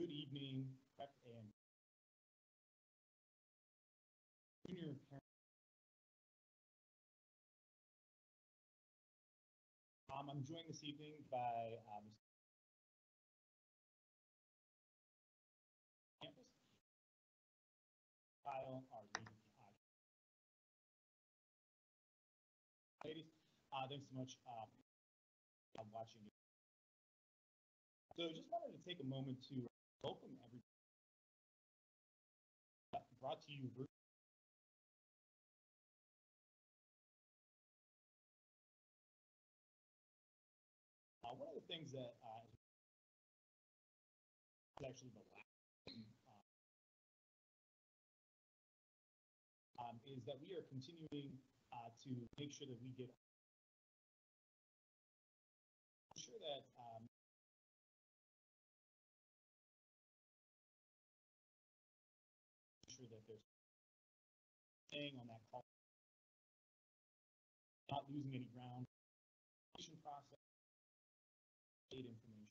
Good evening, prep and junior parent. I'm joined this evening by campus. Kyle, our ladies, thanks so much for watching. So just wanted to take a moment to welcome everybody. Brought to you one of the things that is actually the last is that we are continuing to make sure that we get sure that there's staying on that call, not losing any ground, process, information,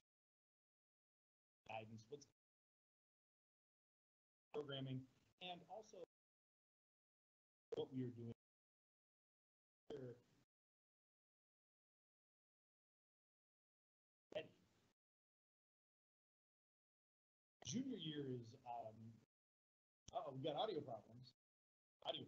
guidance, what's programming, and also what we are doing. Junior year is, we got audio problems. Is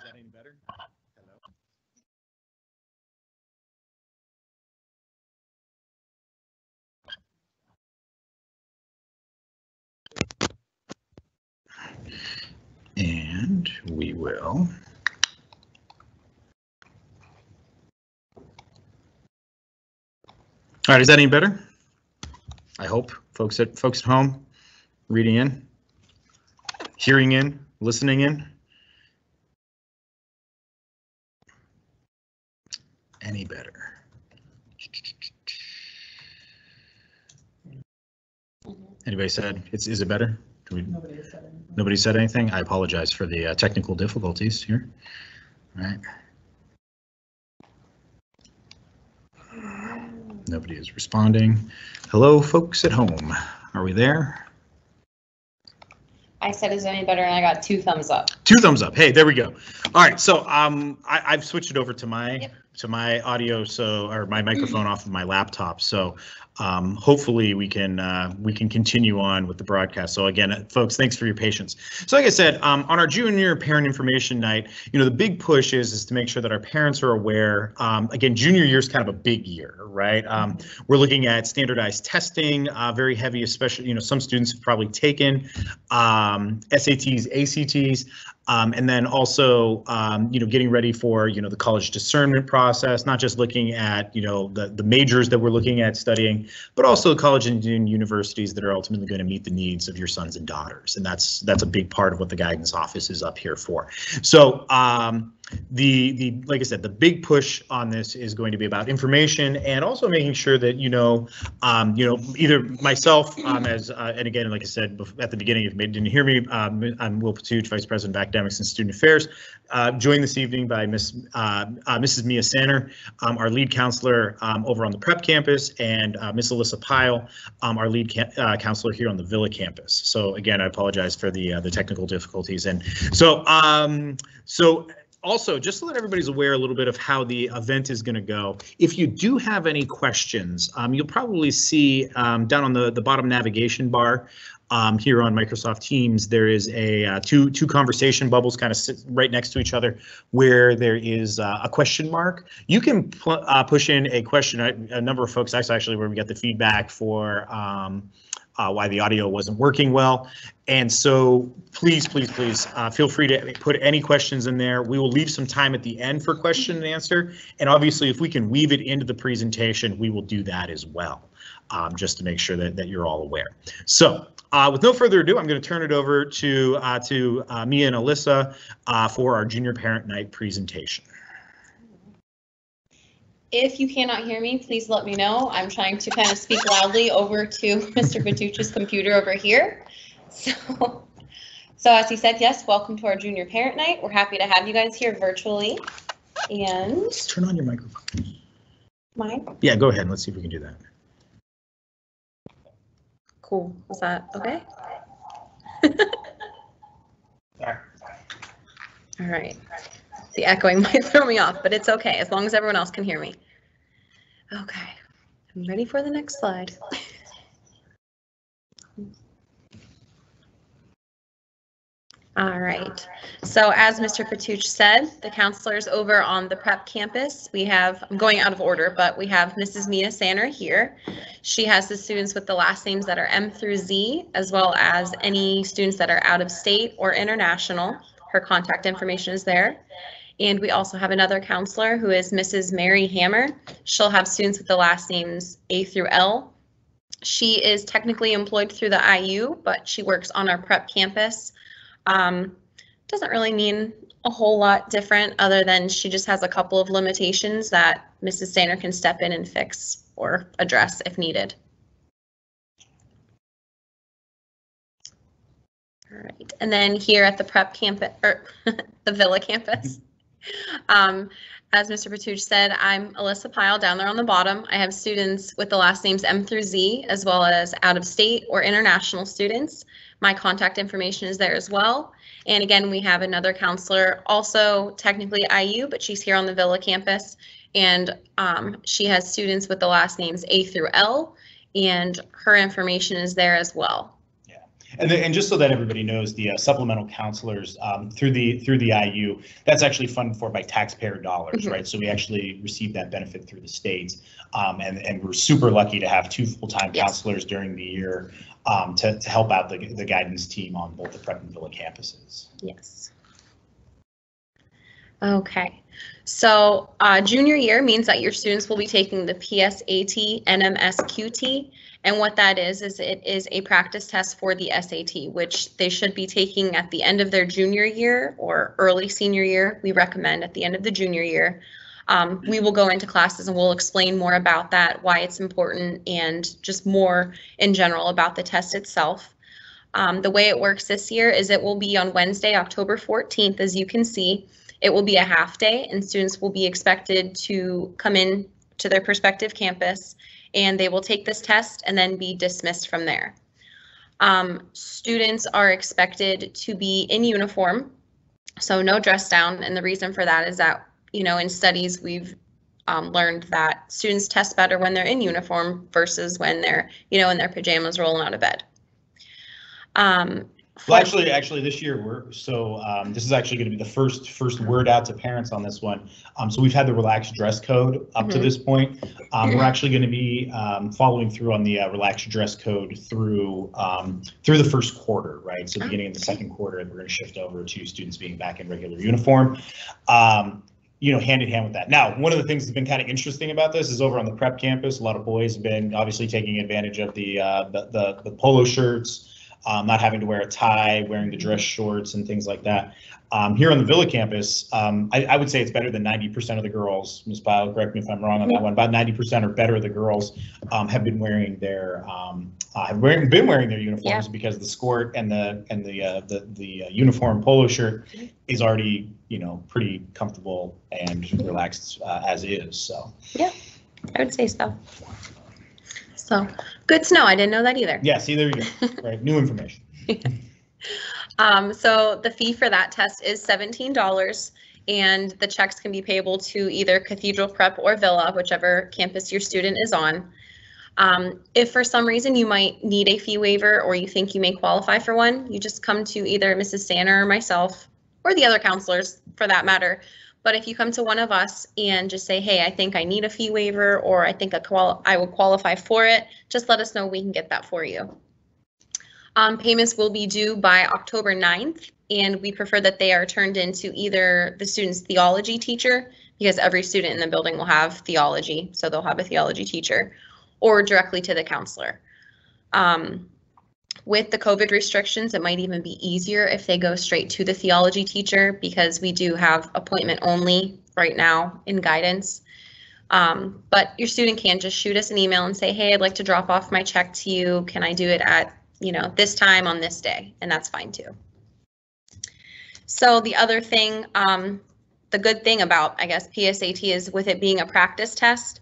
that any better? Hello. And we will. All right, is that any better? I hope folks at home, reading in, hearing in, listening in. Any better? Anybody said is it better? Nobody said anything. I apologize for the technical difficulties here. All right. Nobody is responding. Hello, folks at home. Are we there? I said, is it any better? And I got 2 thumbs up. 2 thumbs up. Hey, there we go. All right. So I've switched it over to my my audio, or my microphone off of my laptop. So hopefully we can continue on with the broadcast. So again, folks, thanks for your patience. So like I said, on our junior parent information night, the big push is to make sure that our parents are aware. Again, junior year is kind of a big year, right? We're looking at standardized testing, very heavy, especially, some students have probably taken SATs, ACTs. And then also, getting ready for, the college discernment process, not just looking at, the majors that we're looking at studying, but also college and universities that are ultimately going to meet the needs of your sons and daughters. And that's a big part of what the guidance office is up here for. So like I said, the big push on this is going to be about information and also making sure that, either myself and again, like I said at the beginning, if you didn't hear me, I'm Will Patuch, Vice President of Academics and Student Affairs, joined this evening by Mrs. Mia Sanner, our lead counselor over on the prep campus, and Miss Alyssa Pyle, our lead counselor here on the Villa campus. So again, I apologize for the technical difficulties. And so also, just to let everybody's aware a little bit of how the event is going to go, if you do have any questions, you'll probably see down on the bottom navigation bar here on Microsoft Teams, there is a two conversation bubbles kind of sit right next to each other where there is a question mark. You can push in a question. A number of folks, that's actually where we get the feedback for why the audio wasn't working well. And so please feel free to put any questions in there. We will leave some time at the end for question and answer. And obviously, if we can weave it into the presentation, we will do that as well, just to make sure that you're all aware. So with no further ado, I'm going to turn it over to Mia and Alyssa for our Junior Parent Night presentation. If you cannot hear me, please let me know. I'm trying to kind of speak loudly over to Mr. Batucci's computer over here. So as he said, yes, welcome to our junior parent night. We're happy to have you guys here virtually. And Just turn on your microphone. mine? Yeah, go ahead. Let's see if we can do that. Cool. Was that okay? All right. The echoing might throw me off, but it's okay as long as everyone else can hear me. Okay, I'm ready for the next slide. All right, so as Mr. Patuch said, the counselors over on the prep campus, we have, I'm going out of order, but we have Mrs. Mia Sanner here. She has the students with the last names that are M through Z, as well as any students that are out of state or international. Her contact information is there. And we also have another counselor who is Mrs. Mary Hammer. She'll have students with the last names A through L. She is technically employed through the IU, but she works on our prep campus. Doesn't really mean a whole lot different other than she just has a couple of limitations that Mrs. Sainer can step in and fix or address if needed. All right, and then here at the prep campus, or the Villa campus, as Mr. Patuch said, I'm Alyssa Pyle down there on the bottom. I have students with the last names M through Z, as well as out of state or international students. My contact information is there as well. And again, we have another counselor, also technically IU, but she's here on the Villa campus. And she has students with the last names A through L, and her information is there as well. And just so that everybody knows, the supplemental counselors through the IU, that's actually funded for by taxpayer dollars, right? So we actually receive that benefit through the state, and we're super lucky to have 2 full-time counselors during the year to help out the guidance team on both the prep and Villa campuses. Yes. Okay, so junior year means that your students will be taking the PSAT, NMSQT, and what that is it is a practice test for the SAT, which they should be taking at the end of their junior year or early senior year. We recommend at the end of the junior year. We will go into classes and we'll explain more about that, why it's important, and just more in general about the test itself. The way it works this year is it will be on Wednesday, October 14th, as you can see. It will be a half day and students will be expected to come in to their prospective campus and they will take this test and then be dismissed from there. Students are expected to be in uniform, so no dress down, and the reason for that is that, you know, in studies we've learned that students test better when they're in uniform versus when they're, you know, in their pajamas rolling out of bed. Well, actually, this year this is actually going to be the first word out to parents on this one. So we've had the relaxed dress code up to this point. We're actually going to be following through on the relaxed dress code through the first quarter, right? So beginning of the second quarter, we're going to shift over to students being back in regular uniform. You know, hand in hand with that. Now, one of the things that's been kind of interesting about this is over on the prep campus, a lot of boys have been obviously taking advantage of the polo shirts. Not having to wear a tie, wearing the dress shorts and things like that. Here on the Villa campus, I would say it's better than 90% of the girls. Ms. Pyle, correct me if I'm wrong on that one. About 90% or better of the girls have been wearing their uniforms because the skirt and the uniform polo shirt is already, you know, pretty comfortable and relaxed as is. So yeah, I would say so. So good to know. I didn't know that either. Yeah, see, there you go. Right, new information. So the fee for that test is $17, and the checks can be payable to either Cathedral Prep or Villa, whichever campus your student is on. If for some reason you might need a fee waiver or you think you may qualify for one, you just come to either Mrs. Sanner or myself, or the other counselors for that matter. But if you come to one of us and just say, hey, I think I need a fee waiver, or I think I will qualify for it, just let us know. We can get that for you. Payments will be due by October 9th, and we prefer that they are turned into either the student's theology teacher, because every student in the building will have theology, so they'll have a theology teacher, or directly to the counselor. With the COVID restrictions, it might even be easier if they go straight to the theology teacher, because we do have appointment only right now in guidance. But your student can just shoot us an email and say, hey, I'd like to drop off my check to you. Can I do it at, this time on this day? And that's fine too. So the other thing, the good thing about, I guess, PSAT is with it being a practice test,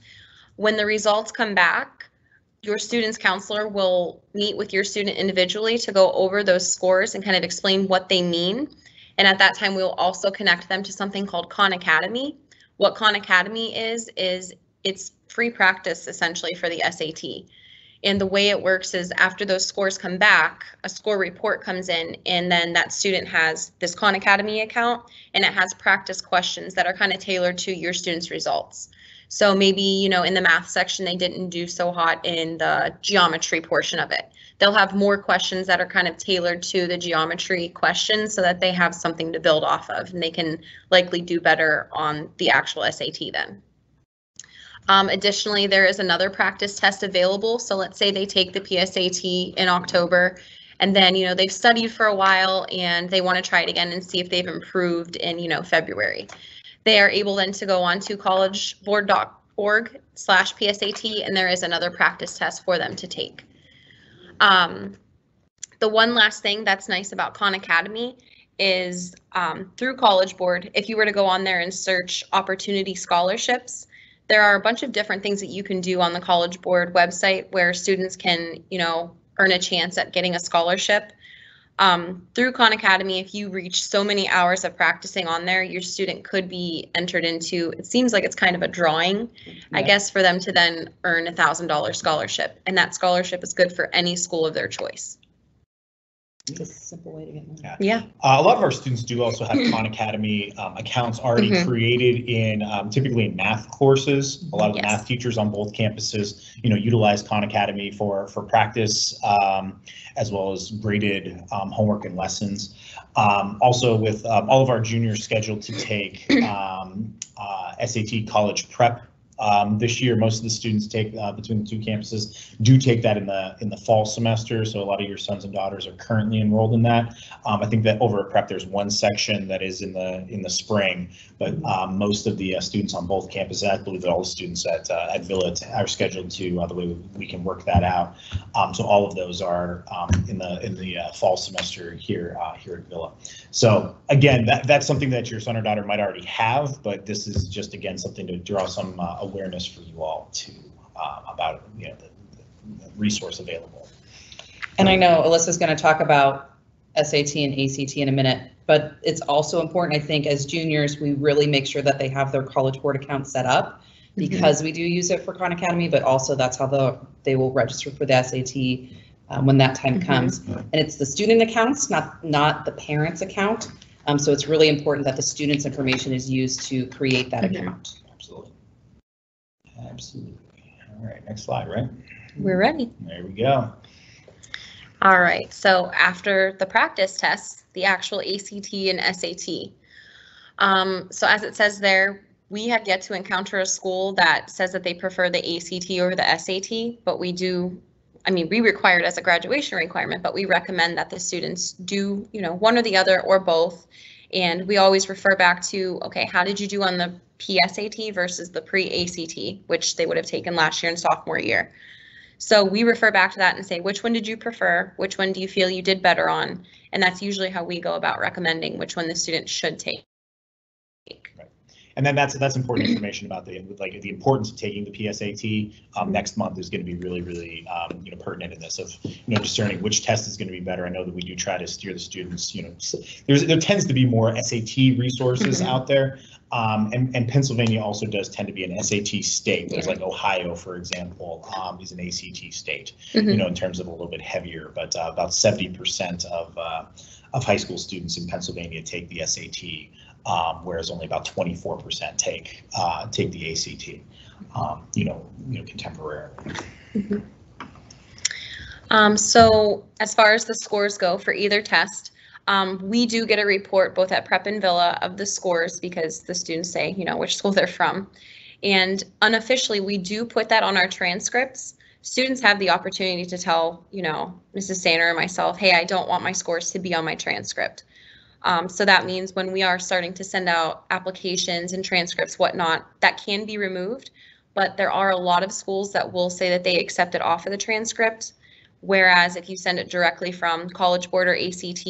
when the results come back, your student's counselor will meet with your student individually to go over those scores and kind of explain what they mean. And at that time, we will also connect them to something called Khan Academy. What Khan Academy is it's free practice essentially for the SAT. And the way it works is after those scores come back, a score report comes in, and then that student has this Khan Academy account, and it has practice questions that are kind of tailored to your student's results. So maybe, in the math section, they didn't do so hot in the geometry portion of it. They'll have more questions that are kind of tailored to the geometry questions so that they have something to build off of, and they can likely do better on the actual SAT then. Additionally, there is another practice test available. So let's say they take the PSAT in October, and then, they've studied for a while and they want to try it again and see if they've improved in, February. They are able then to go on to collegeboard.org/PSAT, and there is another practice test for them to take. The one last thing that's nice about Khan Academy is through College Board, if you were to go on there and search opportunity scholarships, there are a bunch of different things that you can do on the College Board website where students can, earn a chance at getting a scholarship. Through Khan Academy, if you reach so many hours of practicing on there, your student could be entered into, it seems like it's kind of a drawing, I guess, for them to then earn $1,000 scholarship. And that scholarship is good for any school of their choice. It's a simple way to get money. Yeah. A lot of our students do also have Khan Academy accounts already created in typically in math courses. A lot of the math teachers on both campuses, utilize Khan Academy for practice as well as graded homework and lessons. Also, with all of our juniors scheduled to take SAT college prep. This year, most of the students take between the two campuses do take that in the fall semester. So a lot of your sons and daughters are currently enrolled in that. I think that over at prep, there's one section that is in the spring, but most of the students on both campuses, I believe that all the students at Villa are scheduled to the way we can work that out. So all of those are in the fall semester here at Villa. So again, that's something that your son or daughter might already have, but this is just again something to draw some awareness for you all to about the resource available. And I know Alyssa's going to talk about SAT and ACT in a minute, but it's also important, I think, as juniors, we really make sure that they have their College Board account set up, because we do use it for Khan Academy, but also that's how they will register for the SAT when that time comes. And it's the student accounts, not the parent's account. So it's really important that the student's information is used to create that account. Absolutely. All right, next slide, right? We're ready. There we go. All right, so after the practice tests, the actual ACT and SAT. So as it says there, we have yet to encounter a school that says that they prefer the ACT over the SAT, but we require it as a graduation requirement, but we recommend that the students do, one or the other or both. And we always refer back to, okay, how did you do on the PSAT versus the pre-ACT, which they would have taken last year and sophomore year. So we refer back to that and say, which one did you prefer? Which one do you feel you did better on? And that's usually how we go about recommending which one the student should take. Right. And then that's important information about the importance of taking the PSAT. Next month is going to be really pertinent in this of discerning which test is going to be better. I know that we do try to steer the students. There tends to be more SAT resources out there, and Pennsylvania also does tend to be an SAT state. There's like Ohio, for example, is an ACT state. In terms of a little bit heavier, but about 70% of high school students in Pennsylvania take the SAT. Whereas only about 24% take the ACT, contemporarily. So as far as the scores go for either test, we do get a report both at Prep and Villa of the scores because the students say, which school they're from. And unofficially, we do put that on our transcripts. Students have the opportunity to tell, Mrs. Sainer or myself, hey, I don't want my scores to be on my transcript. So that means when we are starting to send out applications and transcripts, whatnot, that can be removed. but there are a lot of schools that will say that they accept it off of the transcript. Whereas if you send it directly from College Board or ACT,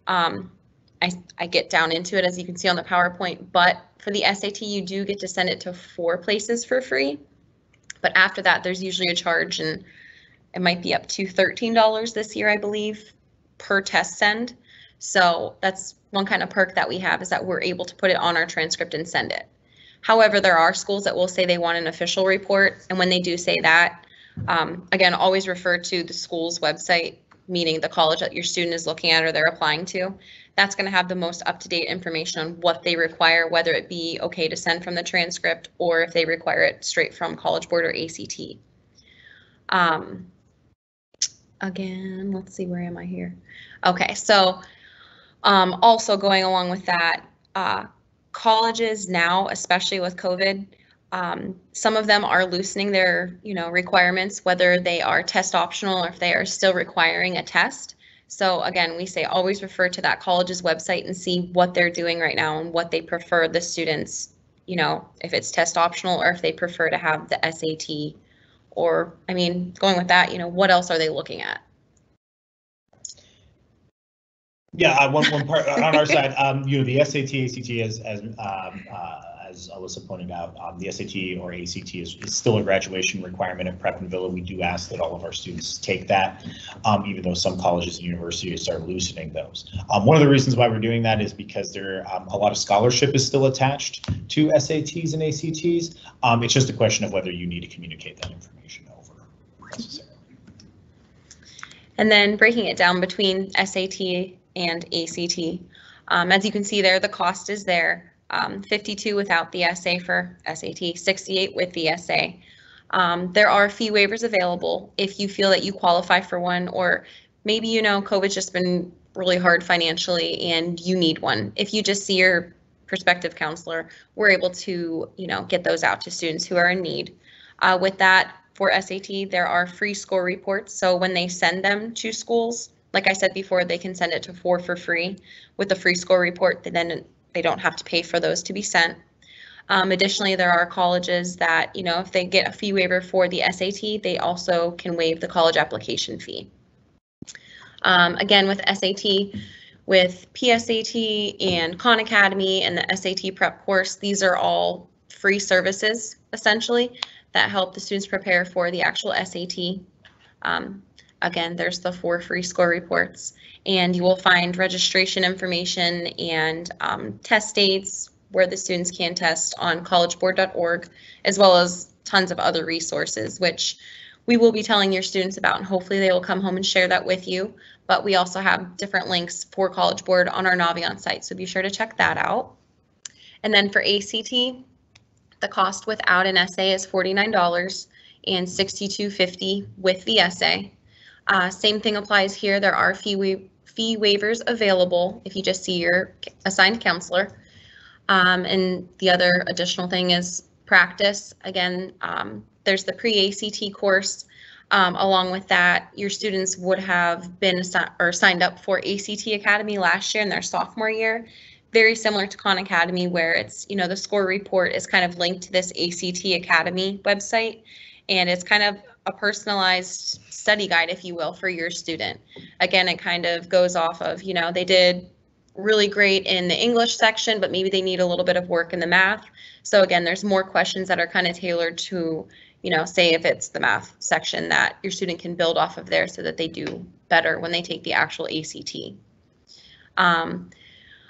I get down into it, as you can see on the PowerPoint, but for the SAT, you do get to send it to 4 places for free. But after that, there's usually a charge, and it might be up to $13 this year, I believe, per test send. So that's one kind of perk that we have, is that we're able to put it on our transcript and send it. However, there are schools that will say they want an official report, and when they do say that, again, always refer to the school's website, meaning the college that your student is looking at or they're applying to. That's going to have the most up-to-date information on what they require, whether it be okay to send from the transcript or if they require it straight from College Board or ACT. Again, let's see, where am I here? Okay, so also going along with that, colleges now, especially with COVID, some of them are loosening their, requirements, whether they are test optional or if they are still requiring a test. So again, we say always refer to that college's website and see what they're doing right now and what they prefer the students, if it's test optional or if they prefer to have the SAT, or, going with that, what else are they looking at? Yeah, one part on our side, the SAT, ACT, as Alyssa pointed out, the SAT or ACT is still a graduation requirement at Prep and Villa. We do ask that all of our students take that, even though some colleges and universities are loosening those. One of the reasons why we're doing that is because a lot of scholarship is still attached to SATs and ACTs. It's just a question of whether you need to communicate that information over necessarily. And then breaking it down between SAT and ACT. As you can see there, the cost is there. 52 without the essay for SAT, 68 with the essay. There are fee waivers available if you feel that you qualify for one, or maybe COVID's just been really hard financially and you need one. If you just see your prospective counselor, we're able to get those out to students who are in need. With that, for SAT, there are free score reports. So when they send them to schools, like I said before, they can send it to 4 for free. With the free score report, then they don't have to pay for those to be sent. Additionally, there are colleges that, if they get a fee waiver for the SAT, they also can waive the college application fee. Again, with SAT, with PSAT and Khan Academy and the SAT prep course, these are all free services, essentially, that help the students prepare for the actual SAT. Again, there's the 4 free score reports, and you will find registration information and test dates where the students can test on collegeboard.org, as well as tons of other resources, which we will be telling your students about, and hopefully they will come home and share that with you. But we also have different links for College Board on our Naviance site, so be sure to check that out. And then for ACT, the cost without an essay is $49 and $62.50 with the essay. Same thing applies here. There are fee waivers available if you just see your assigned counselor. And the other additional thing is practice. Again, there's the pre-ACT course. Along with that, your students would have been signed up for ACT Academy last year in their sophomore year. Very similar to Khan Academy, where it's, the score report is kind of linked to this ACT Academy website, and it's kind of a personalized study guide, if you will, for your student. Again, it kind of goes off of, they did really great in the English section, but maybe they need a little bit of work in the math. So again, there's more questions that are kind of tailored to, say if it's the math section, that your student can build off of there so that they do better when they take the actual ACT.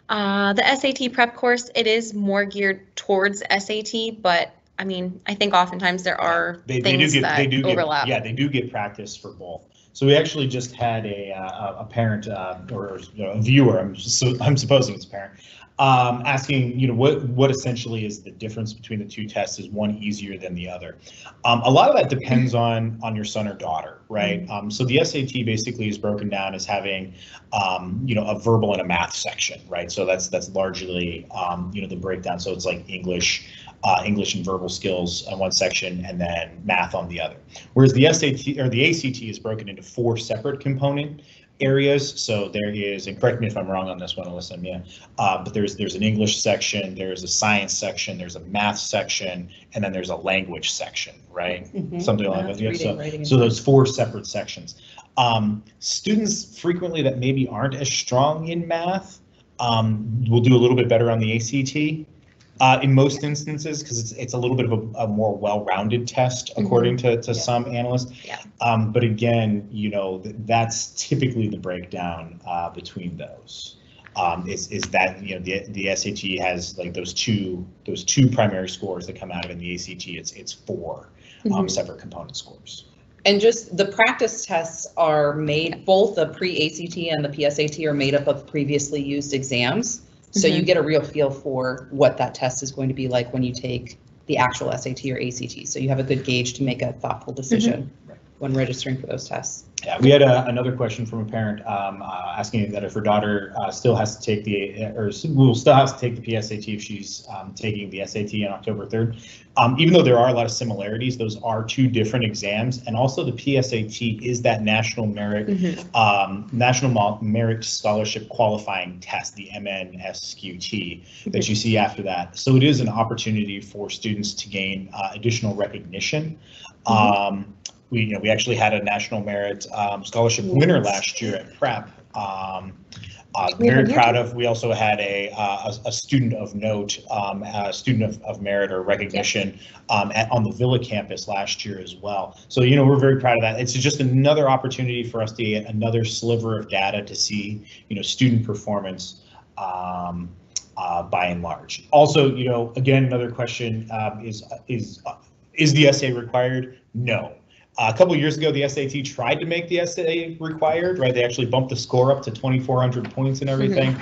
The SAT prep course, it is more geared towards SAT, but I think oftentimes there are things that overlap. They do get practice for both. So we actually just had a parent or a viewer, I'm supposing it's a parent, asking, what essentially is the difference between the two tests? Is one easier than the other? A lot of that depends on your son or daughter, right? So the SAT basically is broken down as having, a verbal and a math section, right? So that's largely, the breakdown. So it's like English and verbal skills on one section, and then math on the other. Whereas the SAT or the ACT is broken into 4 separate component areas. So there is, and correct me if I'm wrong on this one, Alyssa, Mia, but there's an English section, there's a science section, there's a math section, and then there's a language section, right? Something like that. Yeah, so those 4 separate sections. Students frequently that maybe aren't as strong in math will do a little bit better on the ACT. In most instances, because it's a little bit of a more well-rounded test, according to some analysts. Yeah. But again, you know, that's typically the breakdown between those. Is that, you know, the SAT has like those two primary scores that come out of it. In the ACT, it's 4 separate component scores. And just the practice tests are made, both the pre-ACT and the PSAT are made up of previously used exams. So you get a real feel for what that test is going to be like when you take the actual SAT or ACT. So you have a good gauge to make a thoughtful decision when registering for those tests. Yeah, we had another question from a parent asking that if her daughter still has to take will still have to take the PSAT if she's taking the SAT on October 3rd. Even though there are a lot of similarities, those are 2 different exams, and also the PSAT is that National Merit Scholarship Qualifying Test, the MNSQT, that you see after that. So it is an opportunity for students to gain additional recognition. We actually had a National Merit Scholarship winner last year at Prep. Very proud of. We also had a student of note, a student of merit or recognition on the Villa campus last year as well. So, you know, we're very proud of that. It's just another opportunity for us to get another sliver of data to see, you know, student performance by and large. Also, you know, again, another question is the essay required? No. A couple of years ago, the SAT tried to make the essay required, right? They actually bumped the score up to 2,400 points and everything.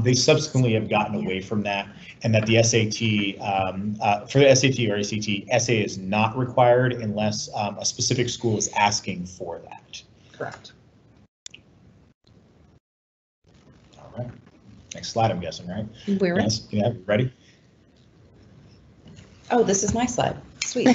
They subsequently have gotten away from that, and that the SAT, for the SAT or ACT, essay is not required unless a specific school is asking for that. Correct. All right. Next slide, I'm guessing, right? We're ready. Yes. Yeah, ready? Oh, this is my slide. Sweet.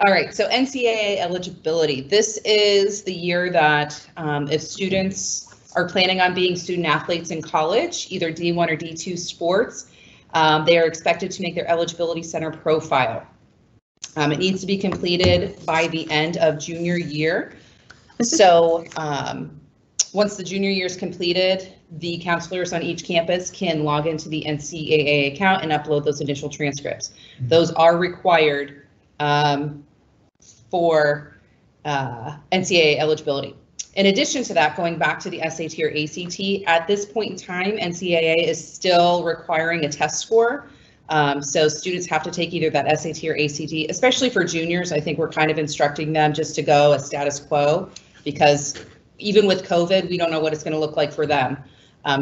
All right, so NCAA eligibility. This is the year that if students are planning on being student athletes in college, either D1 or D2 sports, they are expected to make their eligibility center profile. It needs to be completed by the end of junior year. So once the junior year is completed, the counselors on each campus can log into the NCAA account and upload those initial transcripts. Those are required for NCAA eligibility. In addition to that, going back to the SAT or ACT, at this point in time, NCAA is still requiring a test score. So students have to take either that SAT or ACT, especially for juniors. I think we're kind of instructing them just to go a status quo, because even with COVID, we don't know what it's going to look like for them.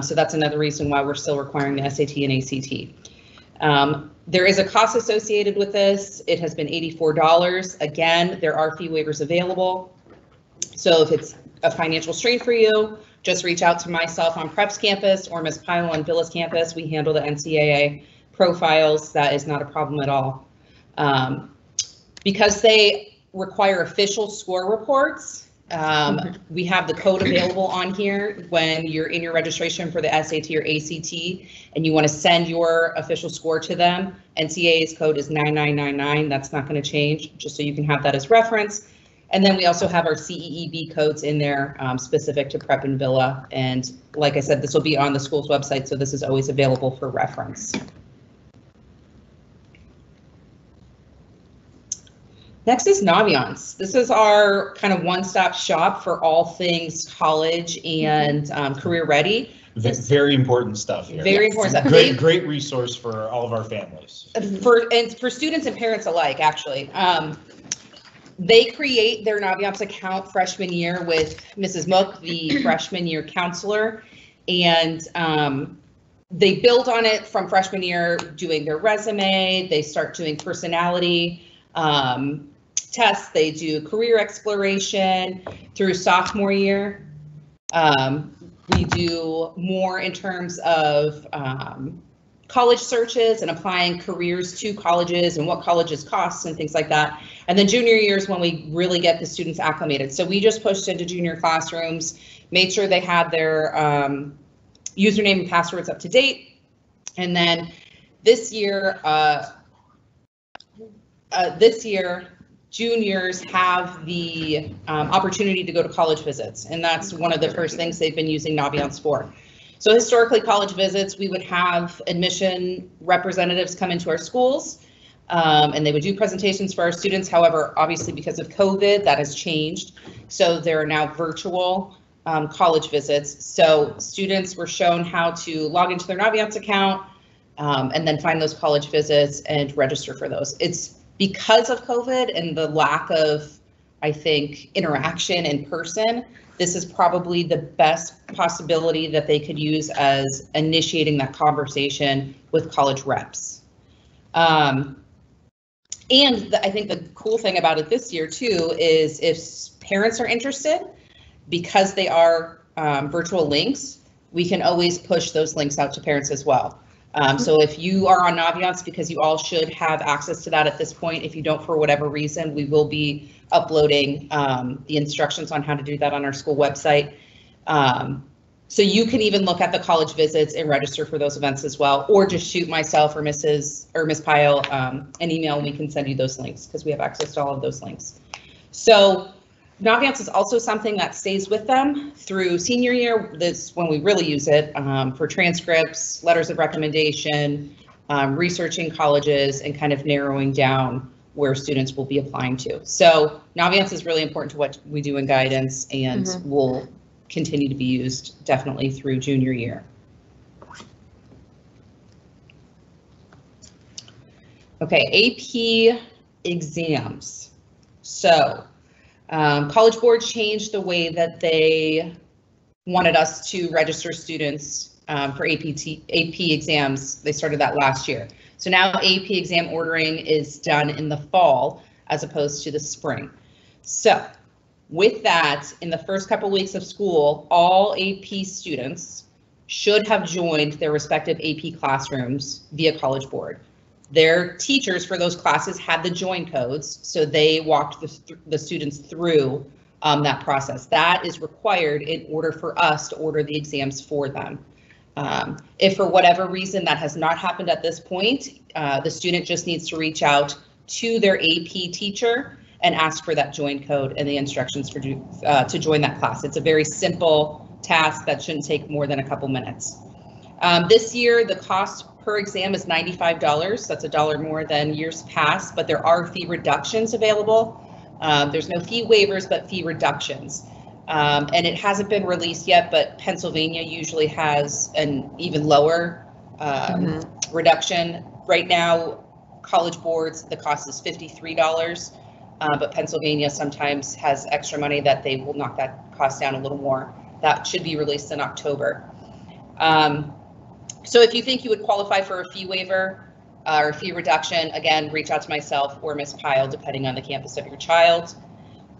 So that's another reason why we're still requiring the SAT and ACT. There is a cost associated with this. It has been $84. Again, there are fee waivers available. So if it's a financial strain for you, just reach out to myself on Prep's campus or Ms. Pyle on Villa's campus. We handle the NCAA profiles. That is not a problem at all. Because they require official score reports, we have the code available on here when you're in your registration for the SAT or ACT and you want to send your official score to them. NCAA's code is 9999. That's not going to change, just so you can have that as reference. And then we also have our CEEB codes in there specific to Prep and Villa. And like I said, this will be on the school's website, so this is always available for reference. Next is Naviance. This is our kind of one-stop shop for all things college and career ready. Very important stuff here. Very important stuff. Great resource for all of our families. For students and parents alike, actually. They create their Naviance account freshman year with Mrs. Mook, the freshman year counselor, and they build on it from freshman year, doing their resume. They start doing personality tests. They do career exploration through sophomore year. We do more in terms of college searches and applying careers to colleges and what colleges cost and things like that. And then junior year is when we really get the students acclimated. So we just pushed into junior classrooms made sure they had their username and passwords up to date. And then this year, juniors have the opportunity to go to college visits, and that's one of the first things they've been using Naviance for. So historically, college visits, we would have admission representatives come into our schools, and they would do presentations for our students. However, obviously because of COVID, that has changed. So there are now virtual college visits. So students were shown how to log into their Naviance account and then find those college visits and register for those. It's because of COVID and the lack of, I think, interaction in person, this is probably the best possibility that they could use as initiating that conversation with college reps. I think the cool thing about it this year too is if parents are interested, because they are virtual links, we can always push those links out to parents as well. So if you are on Naviance, because you all should have access to that at this point, if you don't for whatever reason, we will be uploading the instructions on how to do that on our school website. So you can even look at the college visits and register for those events as well, or just shoot myself or Miss Pyle an email and we can send you those links because we have access to all of those links. So Naviance is also something that stays with them through senior year. This when we really use it for transcripts, letters of recommendation, researching colleges, and kind of narrowing down where students will be applying to. So Naviance is really important to what we do in guidance and will continue to be used definitely through junior year. Okay, AP exams. So College Board changed the way that they wanted us to register students for AP exams. They started that last year. So now AP exam ordering is done in the fall as opposed to the spring. So with that, in the first couple weeks of school, all AP students should have joined their respective AP classrooms via College Board. Their teachers for those classes had the join codes, so they walked the students through that process. That is required in order for us to order the exams for them. If for whatever reason that has not happened at this point, the student just needs to reach out to their AP teacher and ask for that join code and the instructions for to join that class. It's a very simple task that shouldn't take more than a couple minutes. This year, the cost per exam is $95. That's $1 more than years past, but there are fee reductions available. There's no fee waivers, but fee reductions. And it hasn't been released yet, but Pennsylvania usually has an even lower reduction. Right now, College Boards, the cost is $53, but Pennsylvania sometimes has extra money that they will knock that cost down a little more. That should be released in October. So if you think you would qualify for a fee waiver or a fee reduction, again, reach out to myself or Ms. Pyle, depending on the campus of your child.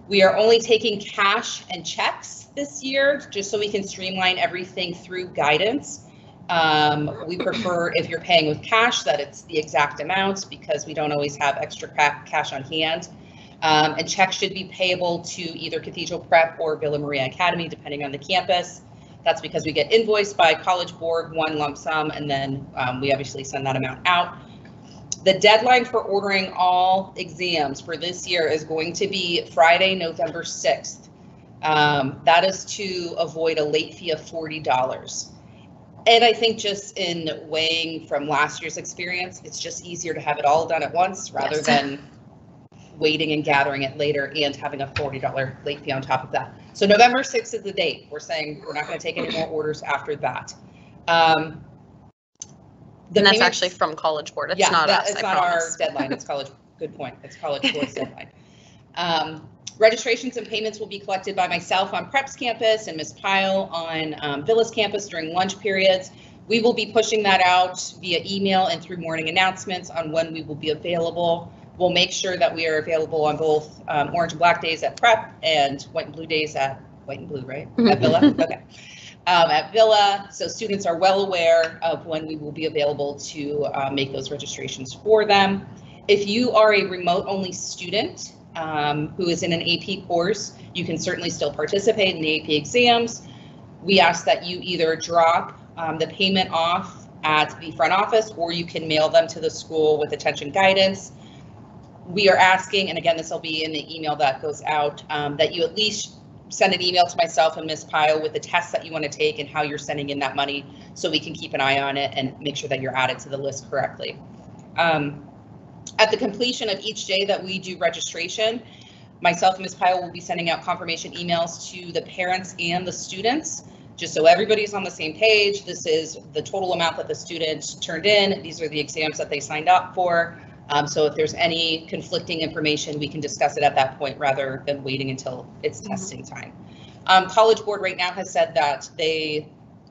We are only taking cash and checks this year, just so we can streamline everything through guidance. We prefer, if you're paying with cash, that it's the exact amount because we don't always have extra cash on hand. And checks should be payable to either Cathedral Prep or Villa Maria Academy, depending on the campus. That's because we get invoiced by College Board, one lump sum, and then we obviously send that amount out. The deadline for ordering all exams for this year is going to be Friday, November 6th. That is to avoid a late fee of $40. And I think just in weighing from last year's experience, it's just easier to have it all done at once rather than waiting and gathering it later and having a $40 late fee on top of that. So November 6th is the date. We're saying we're not going to take any more orders after that. And that's actually from College Board. It's not us. It's not our deadline. It's College. Good point. It's College Board's deadline. Registrations and payments will be collected by myself on Prep's campus and Ms. Pyle on Villa's campus during lunch periods. We will be pushing that out via email and through morning announcements on when we will be available. We'll make sure that we are available on both orange and black days at Prep and white and blue days at white and blue, right? At Villa. Okay. At Villa, so students are well aware of when we will be available to make those registrations for them. If you are a remote-only student who is in an AP course, you can certainly still participate in the AP exams. we ask that you either drop the payment off at the front office, or you can mail them to the school with attention guidance. We are asking, and again, this will be in the email that goes out, that you at least send an email to myself and Ms. Pyle with the tests that you want to take and how you're sending in that money, so we can keep an eye on it and make sure that you're added to the list correctly. At the completion of each day that we do registration, myself and Ms. Pyle will be sending out confirmation emails to the parents and the students, just so everybody's on the same page. This is the total amount that the student turned in. These are the exams that they signed up for. So if there's any conflicting information, we can discuss it at that point rather than waiting until it's testing time. College Board right now has said that they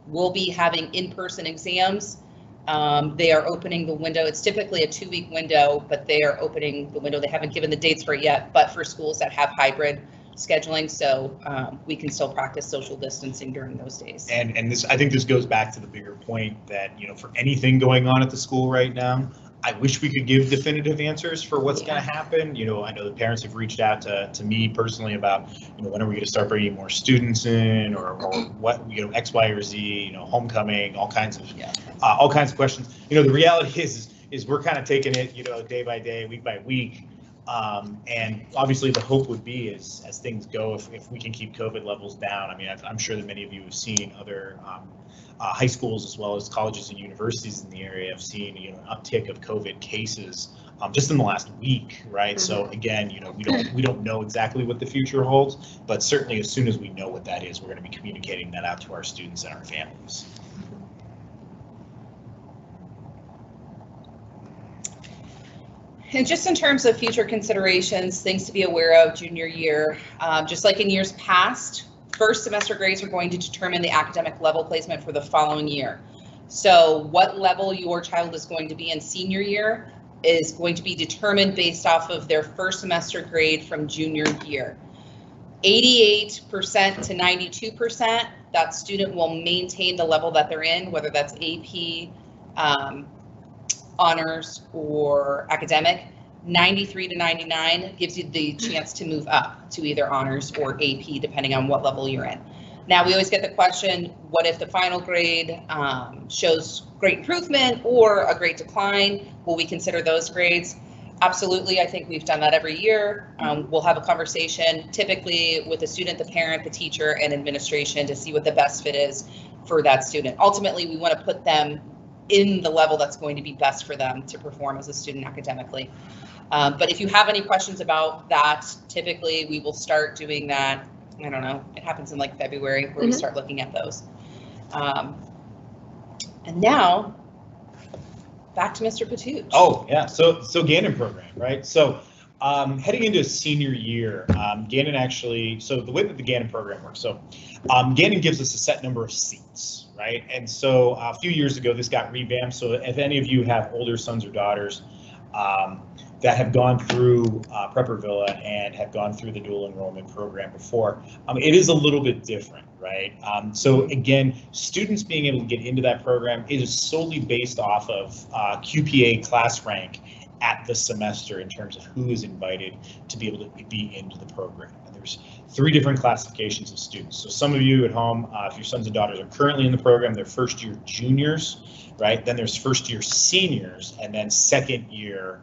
will be having in-person exams. They are opening the window. It's typically a 2-week window, but they are opening the window. They haven't given the dates for it yet, but for schools that have hybrid scheduling, so we can still practice social distancing during those days. And this, I think this goes back to the bigger point that, you know, for anything going on at the school right now, I wish we could give definitive answers for what's going to happen. You know, I know the parents have reached out to me personally about, you know, when are we going to start bringing more students in, or what, you know, X, Y, or Z, you know, homecoming, all kinds of questions. You know, the reality is we're kind of taking it, you know, day by day, week by week. And obviously the hope would be as things go, if we can keep COVID levels down. I mean, I'm sure that many of you have seen other high schools as well as colleges and universities in the area have seen, you know, an uptick of COVID cases just in the last week, right? So again, you know, we don't know exactly what the future holds, but certainly as soon as we know what that is, we're going to be communicating that out to our students and our families. And just in terms of future considerations, things to be aware of junior year, just like in years past, first semester grades are going to determine the academic level placement for the following year. So what level your child is going to be in senior year is going to be determined based off of their first semester grade from junior year. 88% to 92%, that student will maintain the level that they're in, whether that's AP, honors, or academic. 93 to 99 gives you the chance to move up to either honors or AP, depending on what level you're in. Now, we always get the question, what if the final grade shows great improvement or a great decline? Will we consider those grades? Absolutely. I think we've done that every year. We'll have a conversation, typically with the student, the parent, the teacher, and administration, to see what the best fit is for that student. Ultimately, we want to put them in the level that's going to be best for them to perform as a student academically. But if you have any questions about that, typically we will start doing that. I don't know, it happens in like February where we start looking at those. And now back to Mr. Patuch. Oh yeah, so Gannon program, right? So heading into senior year, Gannon actually, so the way that the Gannon program works, so Gannon gives us a set number of seats, right? And so a few years ago, this got revamped. So if any of you have older sons or daughters that have gone through Prepper Villa and have gone through the dual enrollment program before, it is a little bit different, right? So again, students being able to get into that program is solely based off of QPA class rank at the semester in terms of who is invited to be able to be into the program. And there's 3 different classifications of students. So some of you at home, if your sons and daughters are currently in the program, they're first year juniors, right? Then there's first year seniors, and then second year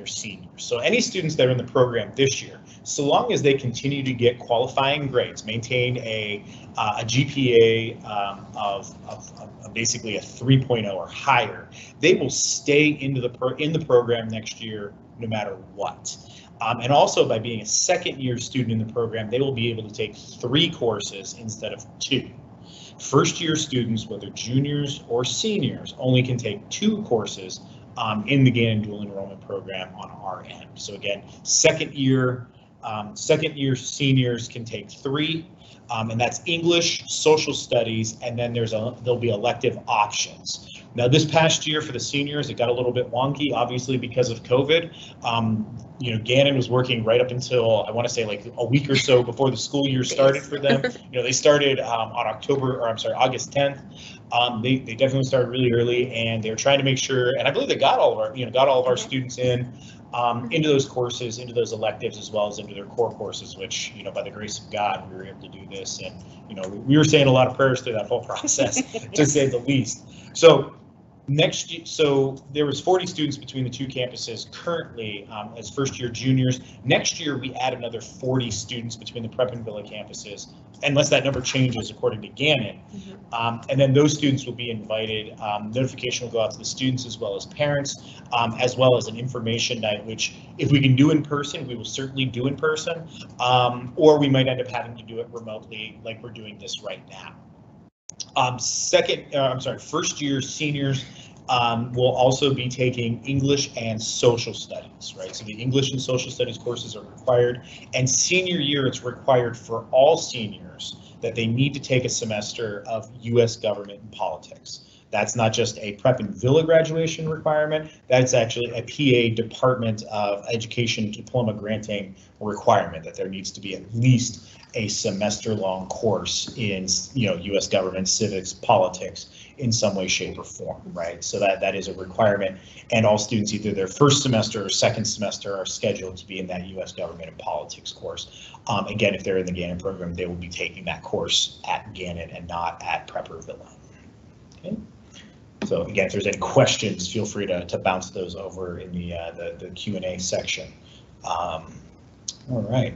seniors. So any students that are in the program this year, so long as they continue to get qualifying grades, maintain a GPA of basically a 3.0 or higher, they will stay in the program next year no matter what. And also by being a second year student in the program, they will be able to take 3 courses instead of 2. First year students, whether juniors or seniors, only can take 2 courses in the Gannon dual enrollment program on our end. So again, second year seniors can take 3, and that's English, social studies, and then there'll be elective options. Now this past year for the seniors, it got a little bit wonky, obviously because of COVID. You know, Gannon was working right up until, I want to say like a week or so before the school year started for them. You know, they started on August 10th. They definitely started really early, and they were trying to make sure, and I believe they got all of our students in into those courses, into those electives, as well as into their core courses, which, by the grace of God, we were able to do this. And, we were saying a lot of prayers through that whole process, to say the least. So next year, so there was 40 students between the two campuses currently as first-year juniors. Next year, we add another 40 students between the Prep and Villa campuses, unless that number changes according to Gannon. And then those students will be invited. Notification will go out to the students as well as parents, as well as an information night, which if we can do in person, we will certainly do in person, or we might end up having to do it remotely like we're doing this right now. First year seniors will also be taking English and social studies, right? So the English and social studies courses are required, and senior year it's required for all seniors that they need to take a semester of U.S. government and politics. That's not just a Prep and Villa graduation requirement, that's actually a PA Department of Education diploma granting requirement, that there needs to be at least a semester-long course in, U.S. government, civics, politics in some way, shape, or form, right? So that is a requirement, and all students, either their first semester or second semester, are scheduled to be in that U.S. government and politics course. Again, if they're in the Gannon program, they will be taking that course at Gannon and not at Prep or Villa. Okay. So again, if there's any questions, feel free to bounce those over in the Q&A section. All right.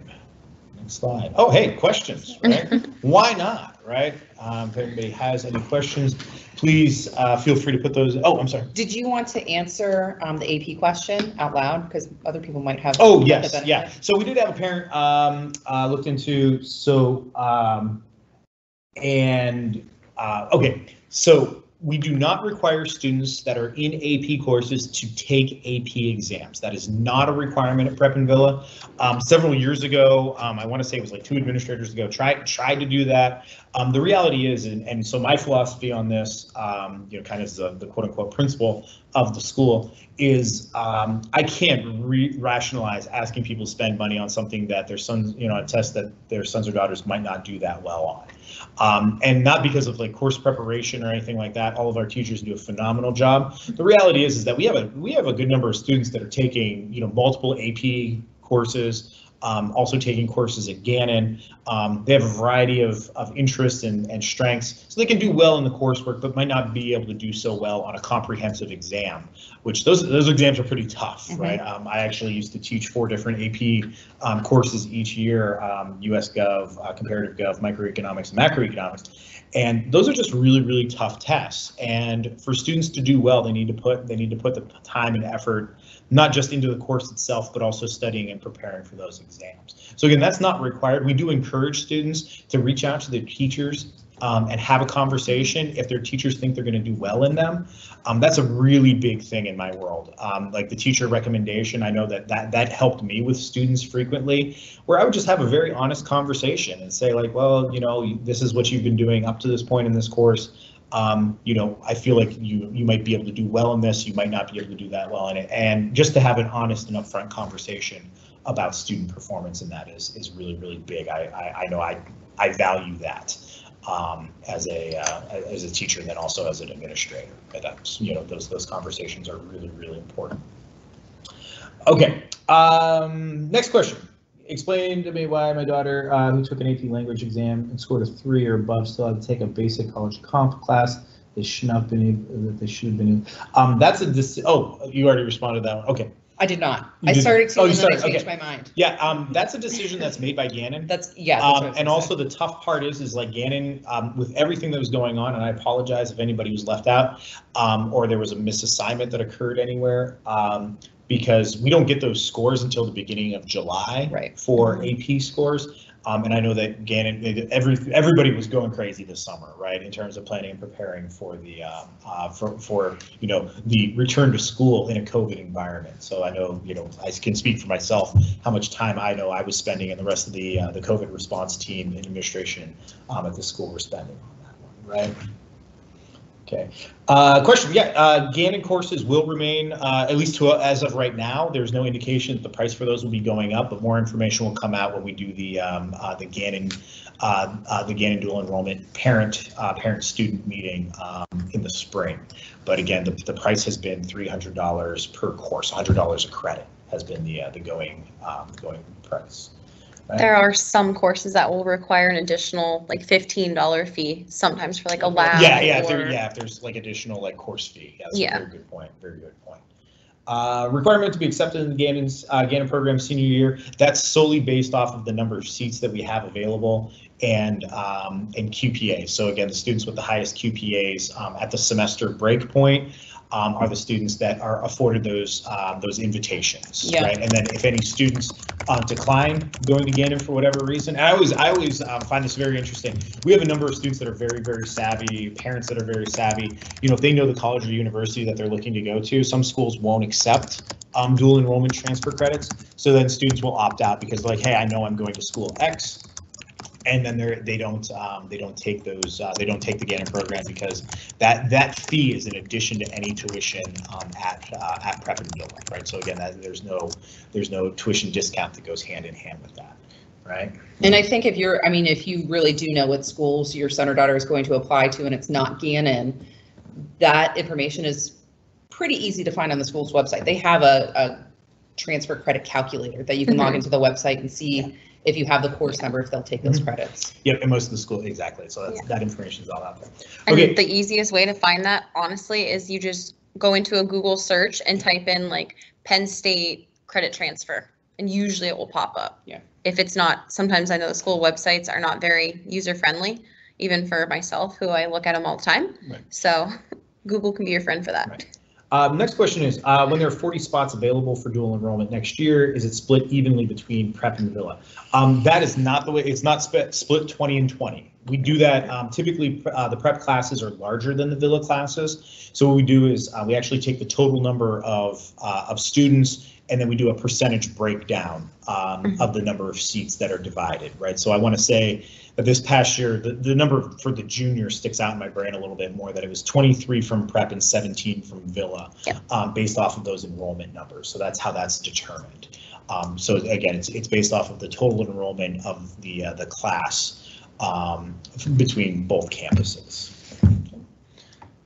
Next slide. Oh, hey, questions, right? Why not, right? If anybody has any questions, please feel free to put those. Oh, I'm sorry. Did you want to answer the AP question out loud? Because other people might have. Oh, yes, yeah. So we did have a parent looked into, okay, so we do not require students that are in AP courses to take AP exams. That is not a requirement at Prep and Villa. Several years ago, I want to say it was like 2 administrators ago, tried to do that. The reality is, and so my philosophy on this, kind of as the quote unquote principal of the school is, I can't rationalize asking people to spend money on something that their sons, a test that their sons or daughters might not do that well on. And not because of like course preparation or anything like that. All of our teachers do a phenomenal job. The reality is that we have a good number of students that are taking, multiple AP courses, also taking courses at Gannon. They have a variety of interests and strengths, so they can do well in the coursework, but might not be able to do so well on a comprehensive exam, which those exams are pretty tough, right? I actually used to teach 4 different AP courses each year, US Gov, Comparative Gov, Microeconomics, and Macroeconomics. And those are just really, really tough tests. And for students to do well, they need to put the time and effort, not just into the course itself, but also studying and preparing for those exams. So again, that's not required. We do encourage students to reach out to their teachers and have a conversation if their teachers think they're going to do well in them. That's a really big thing in my world. Like the teacher recommendation, I know that helped me with students frequently, where I would just have a very honest conversation and say like, well, this is what you've been doing up to this point in this course. I feel like you might be able to do well in this, you might not be able to do that well in it, and just to have an honest and upfront conversation about student performance in that is really, really big. I know I value that as a teacher and then also as an administrator. That's, those conversations are really, really important. Okay, next question. Explain to me why my daughter, who took an AP language exam and scored a 3 or above, still had to take a basic college comp class. They should have been. That's you already responded to that one. Okay. I did not. I started to, and then I changed my mind. Yeah, that's a decision that's made by Gannon. That's and also the tough part is like Gannon, with everything that was going on, and I apologize if anybody was left out, or there was a misassignment that occurred anywhere. Because we don't get those scores until the beginning of July for AP scores. And I know that Gannon, everybody was going crazy this summer, right, in terms of planning and preparing for the the return to school in a COVID environment. So I know, I can speak for myself how much time I know I was spending and the rest of the COVID response team and administration at the school were spending on that one, right? Okay. Question. Yeah, Gannon courses will remain, at least as of right now. There's no indication that the price for those will be going up, but more information will come out when we do the Gannon dual enrollment parent student meeting in the spring. But again, the price has been $300 per course, $100 a credit has been the going price. Right? There are some courses that will require an additional like $15 fee, sometimes for like a lab. Yeah, or, if there's like additional like course fee. Yeah, that's Yeah. a very good point. Very good point. Requirement to be accepted in the Gannon program senior year. That's solely based off of the number of seats that we have available and QPA. So again, the students with the highest QPAs at the semester break point are the students that are afforded those invitations, right? And then if any students decline going to Gannon for whatever reason, and I always find this very interesting. We have a number of students that are very, very savvy, parents that are very savvy. You know, if they know the college or university that they're looking to go to, some schools won't accept dual enrollment transfer credits. So then students will opt out because like, hey, I know I'm going to school X. And then they don't take those they don't take the Gannon program because that fee is in addition to any tuition at Prep and Villa, right? So again, there's no tuition discount that goes hand in hand with that, right? And I think if you really do know what schools your son or daughter is going to apply to and it's not Gannon, that information is pretty easy to find on the school's website. They have a transfer credit calculator that you can log into the website and see if you have the course number, if they'll take those credits. Yep, and most of the school, exactly. So that information is all out there. Okay. And the easiest way to find that, honestly, is you just go into a Google search and type in like Penn State credit transfer, and usually it will pop up. Yeah. If it's not, sometimes I know the school websites are not very user-friendly, even for myself, who I look at them all the time. Right. So Google can be your friend for that. Right. Next question is, when there are 40 spots available for dual enrollment next year, is it split evenly between Prep and Villa? That is not the way, it's not split 20 and 20. We do that, typically the Prep classes are larger than the Villa classes. So what we do is we actually take the total number of students and then we do a percentage breakdown of the number of seats that are divided, right? So I want to say that this past year, the number for the juniors sticks out in my brain a little bit more, that it was 23 from Prep and 17 from Villa, based off of those enrollment numbers. So that's how that's determined. So again, it's based off of the total enrollment of the class between both campuses.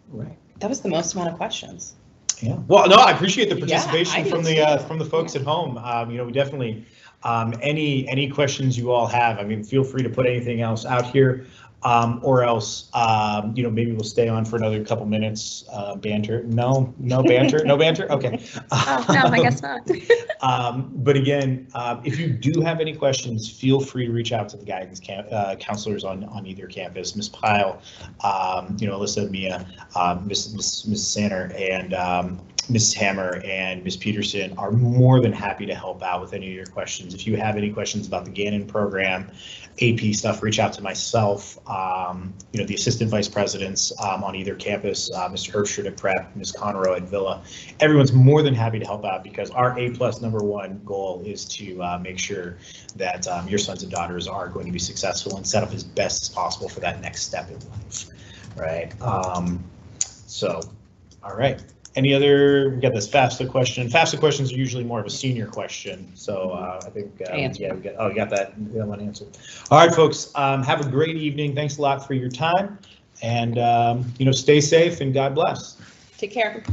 Right. That was the most amount of questions. Yeah. Well, no, I appreciate the participation from the folks at home. You know, we definitely any questions you all have. I mean, feel free to put anything else out here, or else you know, maybe we'll stay on for another couple minutes. Banter? No banter. No banter. Okay. Oh, no, I guess not. But again, if you do have any questions, feel free to reach out to the guidance counselors on either campus. Ms. Pyle, you know, Alyssa, Mia, Ms. Sanner, and Mrs. Hammer and Ms. Peterson are more than happy to help out with any of your questions. If you have any questions about the Gannon program, AP stuff, reach out to myself, you know, the assistant vice presidents on either campus, Mr. Herbstreit at Prep, Ms. Conroe at Villa. Everyone's more than happy to help out because our A+ #1 goal is to make sure that your sons and daughters are going to be successful and set up as best as possible for that next step in life, right? So, all right. Any other, we got this FAFSA question. FAFSA questions are usually more of a senior question. So I think, yeah, we got that one answered. All right, folks, have a great evening. Thanks a lot for your time and, you know, stay safe and God bless. Take care.